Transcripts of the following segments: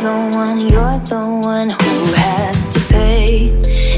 you're the one who has to pay.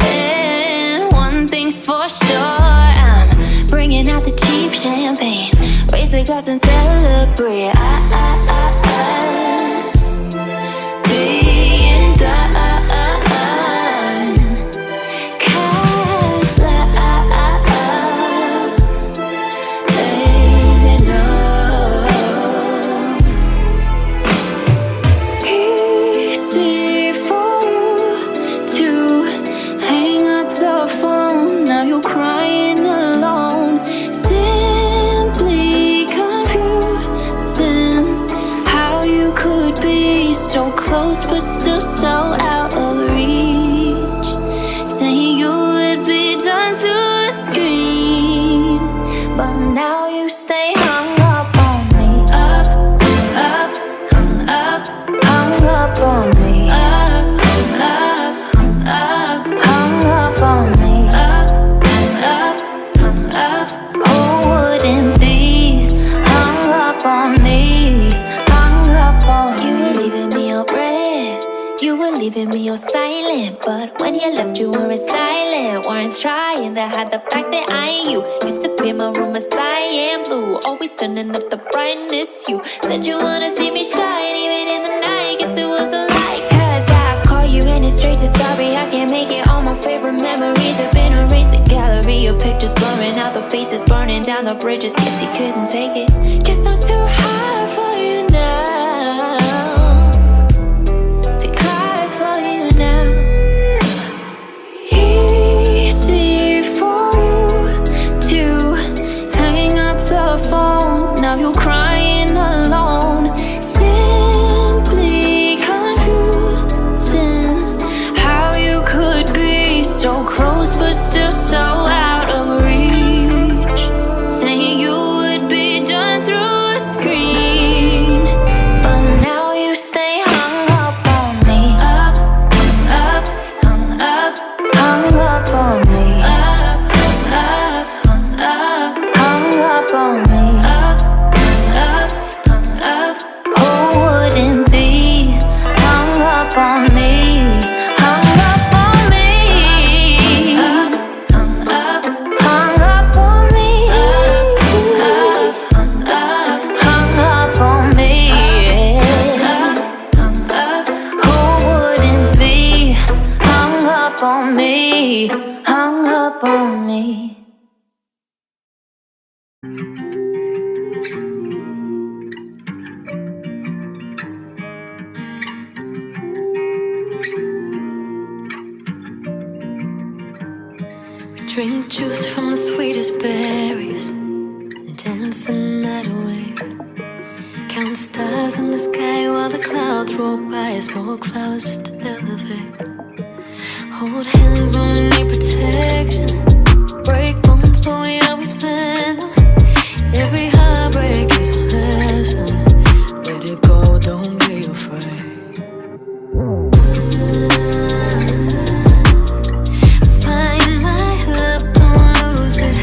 And one thing's for sure, I'm bringing out the cheap champagne. Raise the glass and celebrate us being done. 'Cause love ain't enough. Easy for you to hang up the phone. Now you're crying alone. Simply confusing how you could be so close but still so out of reach. Saying you would be done through a screen, but now you stay hung up on me. Up, up, hung up, hung up on me. Up, up, hung up, hung up on me. Up, up, hung up. Who wouldn't be hung up on me? Hung up on you. You were leaving me on red, you were leaving me on silent. But when you left, you weren't silent. Weren't trying to hide the fact that I ain't you. Used to be in my room a cyan blue, always turning up the brightness. You said you wanna see me shine even in the night. Guess it was a lie. 'Cause I call you and it's straight to sorry. I can't make it. All my favorite memories have been erased. The gallery of pictures blurring out the faces, burning down the bridges. Guess you couldn't take it. Guess I'm too high for you now, to cry for you now. Easy for you to hang up the phone. Now you're crying alone. Simply confusing how you could be so close but still so out of reach. Saying you would be done through a screen, but now you stay hung up on me. Up, up, hung up, hung up on me. Up, up, hung up, hung up on me. Up, up, hung up. Who wouldn't be hung up on me? Hung up on me. Up, hung up, hung up on me. Up, hung up, hung up on me. Up, hung up. Who wouldn't be hung up on me? Hung up on me. We drink juice from the sweetest berries and dance the night away. Count stars in the sky while the clouds roll by. Smoke flowers just to elevate. Hold hands when we need protection. Break bones but we always mend them. Every heartbreak is a lesson. Let it go, don't be afraid. Find my love, don't lose it.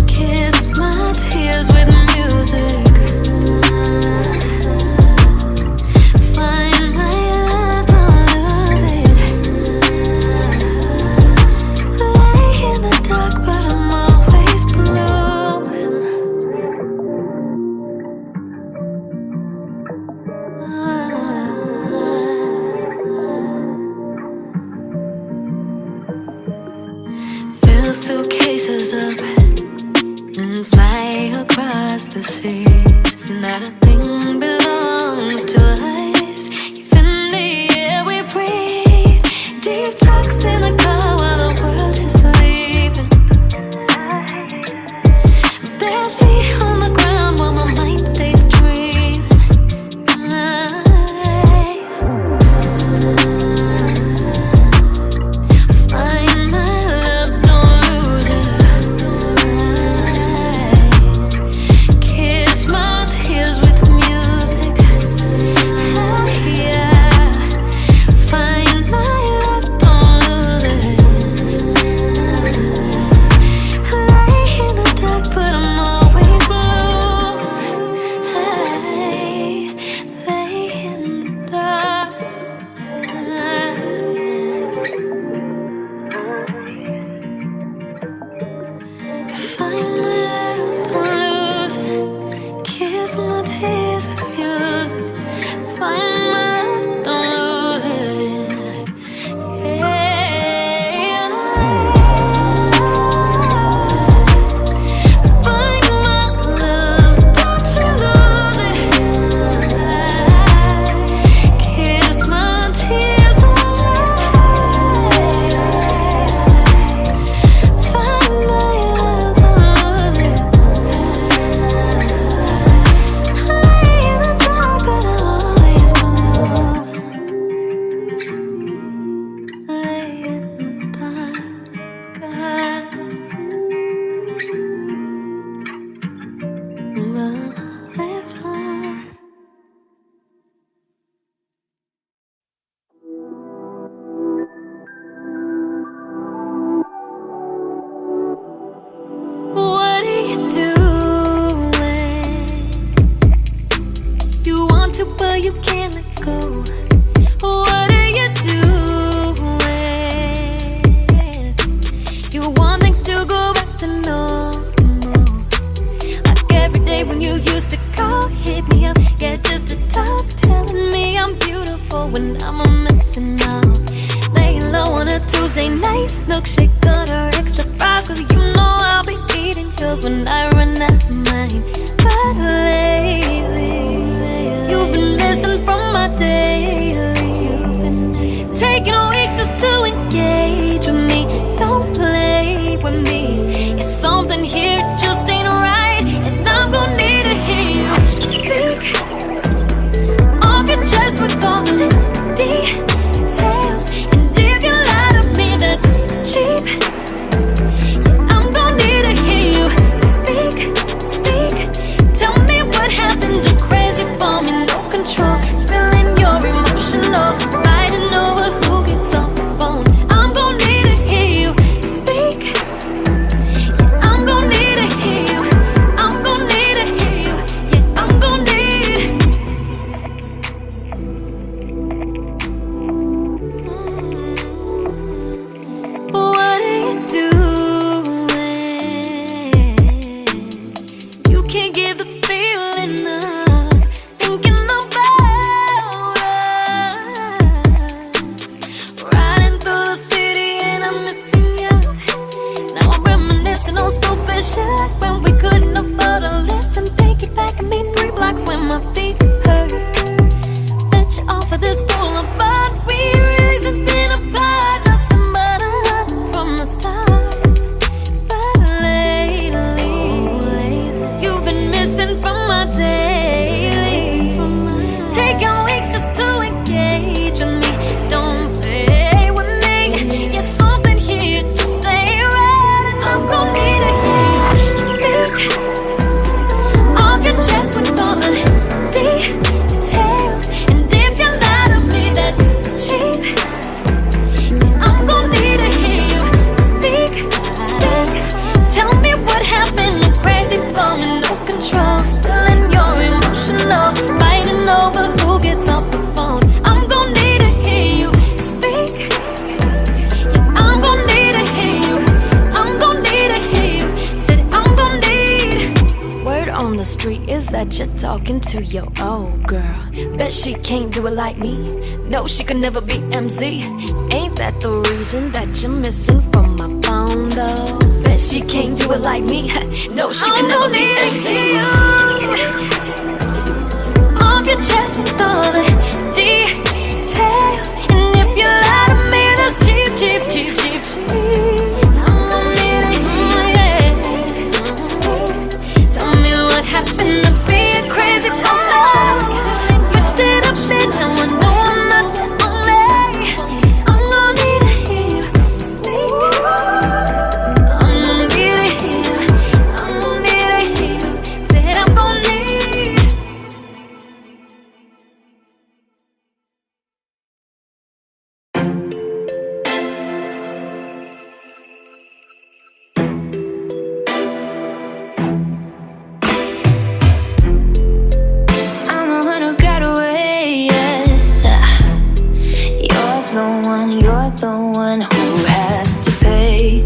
Kiss my tears with music. Find my love, don't lose it. to, but you can't let go. What are you doing? You want things to go back to normal, like every day when you used to call, hit me up, yeah, just to talk, telling me I'm beautiful when I'm a mess and all. Laying low on a Tuesday night, milkshake order extra fries, cause you know I'll be eating pills when I run out of mine. But lately, you've been missing from my daily. Taking weeks just to engage with me. Don't play with me. It's something here just ain't right, and I'm gonna need to hear you speak off your chest with all the details. And if you lie to me, that's cheap. Yeah, I'm gonna need to hear you speak. Tell me what happened to crazy for me, no control, spilling your emotional, fighting over who gets off the phone. I'm gonna need to hear you speak. Yeah, I'm gonna need to hear you. I'm gonna need to hear you. Yeah, I'm gonna need. What are you doing? You can't give the feeling up, thinking about us. Riding through the city and I'm missing you. Now I'm reminiscing on stupid shit, like when we couldn't afford a lift and piggyback and meet 3 blocks when my feet hurt. Bet you off of this boulevard, we reasons been apart, nothing but a hug from the start. But lately, you've been missing from my daily. Taking weeks just to engage with me. Don't play with me. Yeah, something here just ain't right, and I'm gonna need to hear you speak off your chest with all the details. And if you lie to me, that's cheap. Yeah, I'm gonna need to hear you speak. Tell me what happened, I'm crazy for me, no control, spilling your emotional, fighting over who gets off the phone. I'm gonna need to hear you speak. Yeah, I'm gonna need to hear you. I'm gonna need to hear you. Said I'm gonna need. Word on the street is that you're talking to your old girl. Bet she can't do it like me. No, she could never be MC. Ain't that the reason that you're missing from my phone though? Bet she can't do it like me. No, she could never be MC. Off your chest with all the details. And if you lie to me, that's cheap. I'm gonna need to hear it. Tell me what happened to being crazy for love. Switched it up and now I know I'm not your only. I'm gonna need to hear you speak. I'm gonna need to hear you. I'm gonna need to hear you. Said I'm gonna need. I'm the one who got away, yes. You're the one who has to pay.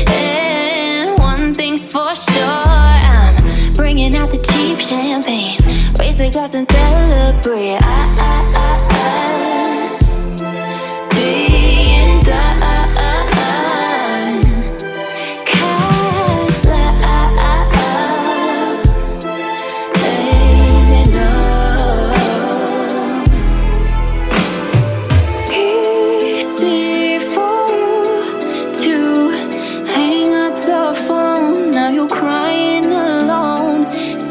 And one thing's for sure, I'm bringing out the cheap champagne. Raise the glass and celebrate us being done. 'Cause love, baby, no. Easy for you to hang up the phone. Now you're crying alone.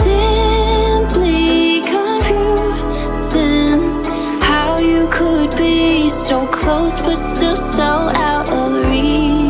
Simply confusing how you could be so close but still so out of reach.